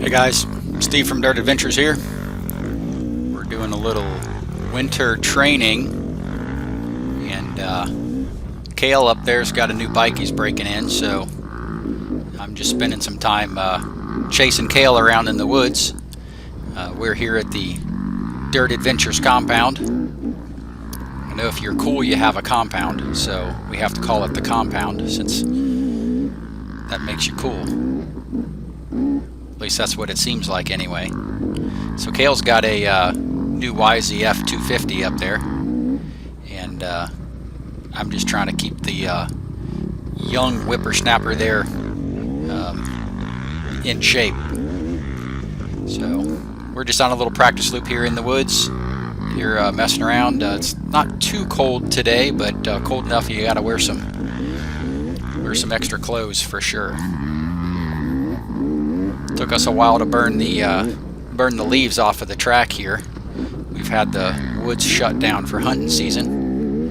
Hey guys, Steve from Dirt Adventures here. We're doing a little winter training, and Cale up there's got a new bike he's breaking in, so I'm just spending some time chasing Cale around in the woods. We're here at the Dirt Adventures compound. I know if you're cool you have a compound, so we have to call it the compound since that makes you cool. At least that's what it seems like anyway. So Cale's got a new YZF 250 up there, and I'm just trying to keep the young whippersnapper there in shape. So we're just on a little practice loop here in the woods. You're messing around. It's not too cold today, but cold enough you gotta wear some extra clothes for sure. Took us a while to burn the leaves off of the track here. We've had the woods shut down for hunting season,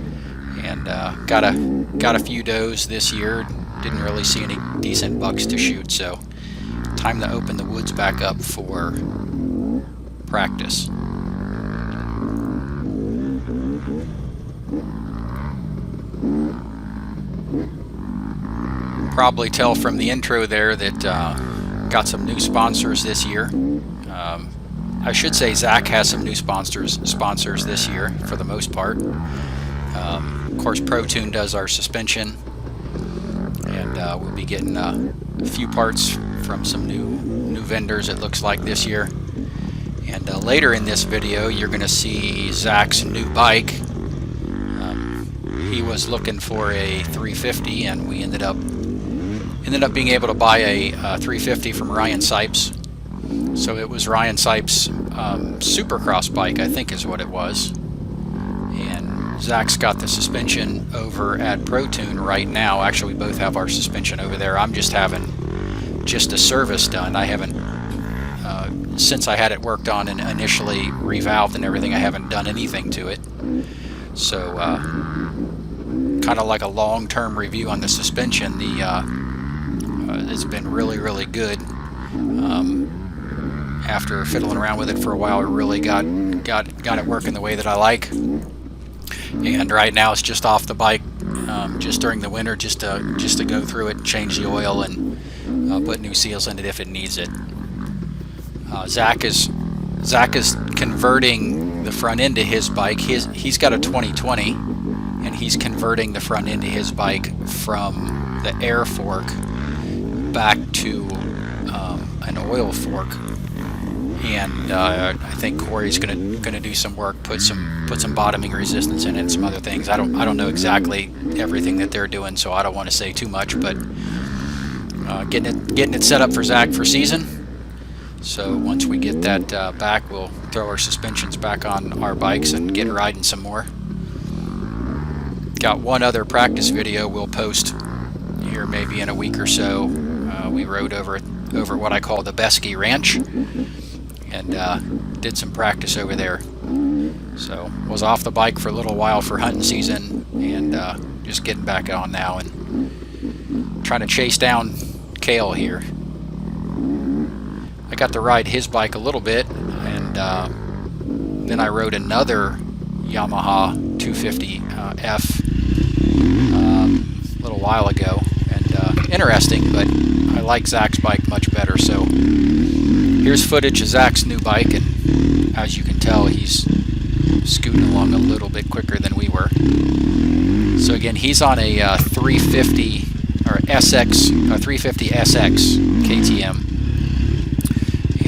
and got a few does this year. Didn't really see any decent bucks to shoot, so time to open the woods back up for practice. Probably tell from the intro there that got some new sponsors this year. I should say Zach has some new sponsors this year for the most part. Of course, ProTune does our suspension, and we'll be getting a few parts from some new vendors, it looks like, this year. And later in this video you're going to see Zach's new bike. He was looking for a 350, and we ended up being able to buy a 350 from Ryan Sipes. So it was Ryan Sipes' Supercross bike, I think is what it was. And Zach's got the suspension over at ProTune right now. Actually, we both have our suspension over there. I'm just having a service done. I haven't, since I had it worked on and initially revalved and everything, I haven't done anything to it. So kind of like a long-term review on the suspension. It's been really good. After fiddling around with it for a while, we really got it working the way that I like. And right now it's just off the bike, just during the winter, just to go through it, change the oil, and put new seals in it if it needs it. Zach is converting the front end of his bike. He's got a 2020, and he's converting the front end of his bike from the air fork back to an oil fork. And I think Corey's gonna do some work, put some bottoming resistance in it and some other things. I don't know exactly everything that they're doing, so I don't want to say too much. But getting it set up for Zach for season. So once we get that back, we'll throw our suspensions back on our bikes and get riding some more. Got one other practice video we'll post here maybe in a week or so. We rode over what I call the Besky Ranch, and did some practice over there. So was off the bike for a little while for hunting season, and just getting back on now and trying to chase down Cale here. I got to ride his bike a little bit, and then I rode another Yamaha 250 F a little while ago, and interesting, but I like Zach's bike much better. So here's footage of Zach's new bike, and as you can tell, he's scooting along a little bit quicker than we were. So again, he's on a 350 or SX, a 350 SX KTM,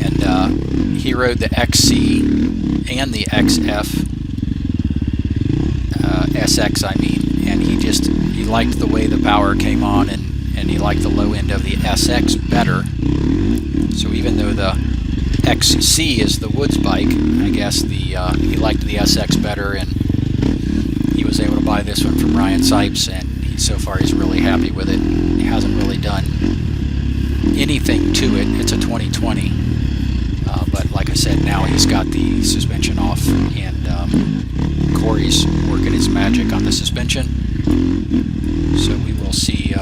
and he rode the XC and the XF SX, I mean, and he liked the way the power came on, and he liked the low end of the SX better. So even though the XC is the woods bike, I guess he liked the SX better, and he was able to buy this one from Ryan Sipes, and so far he's really happy with it. He hasn't really done anything to it. It's a 2020, but like I said, now he's got the suspension off, and Corey's working his magic on the suspension. So we will see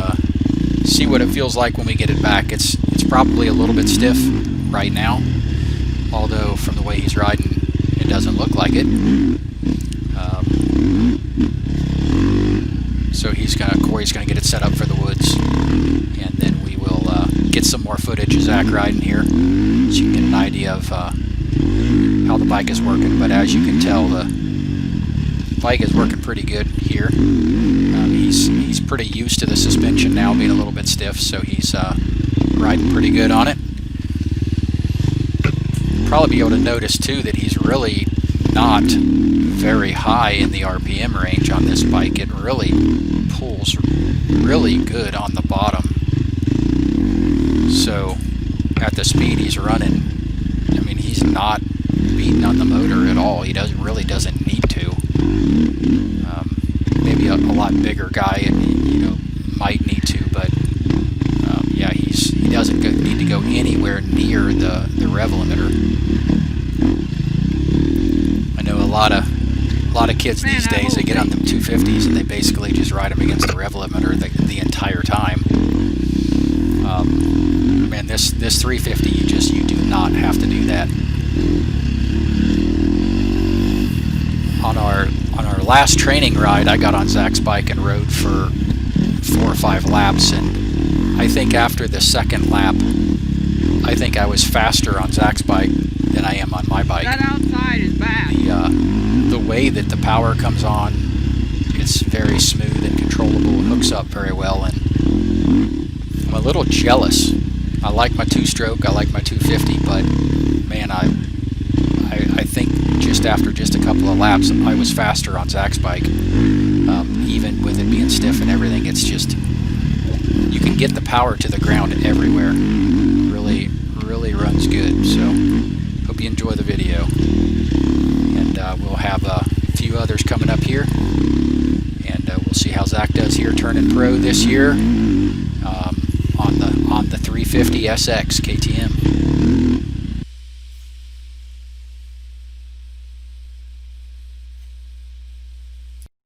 what it feels like when we get it back. It's probably a little bit stiff right now, although from the way he's riding, it doesn't look like it. So Corey's gonna get it set up for the woods, and then we will get some more footage of Zach riding here, so you can get an idea of how the bike is working. But as you can tell, the bike is working pretty good here. He's pretty used to the suspension now being a little bit stiff, so he's riding pretty good on it. Probably be able to notice too that he's really not very high in the RPM range on this bike. It really pulls really good on the bottom. So at the speed he's running, I mean, he's not beating on the motor at all. He really doesn't need to. Maybe a lot bigger guy, might need to, but yeah, he doesn't need to go anywhere near the rev limiter. I know a lot of kids these days, they get on them 250s and they basically just ride them against the rev limiter the entire time. Man, this 350, you do not have to do that. On our last training ride, I got on Zach's bike and rode for 4 or 5 laps, and I think after the second lap, I think I was faster on Zach's bike than I am on my bike. That outside is bad. The way that the power comes on, it's very smooth and controllable. It hooks up very well, and I'm a little jealous. I like my 2-stroke, I like my 250, but man, I think just after just a couple of laps, I was faster on Zach's bike. Even with it being stiff and everything, it's just, you can get the power to the ground everywhere. Really runs good. So hope you enjoy the video, and we'll have a few others coming up here, and we'll see how Zach does here turning pro this year on the 350 SX KTM.